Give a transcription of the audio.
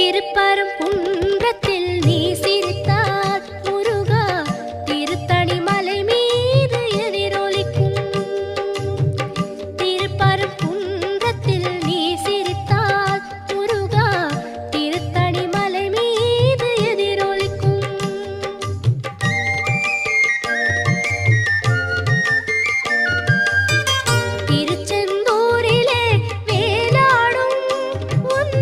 திருப்பரங்குன்றத்தில் நீ சிரித்தால் முருகா திருத்தணி மலை மீது எதிரொலிக்கும். திருப்பரங்குன்றத்தில் நீ சிரித்தால் முருகா திருத்தணி மலை மீது எதிரொலிக்கும். திருச்செந்தூரிலே வேலாடும் உன்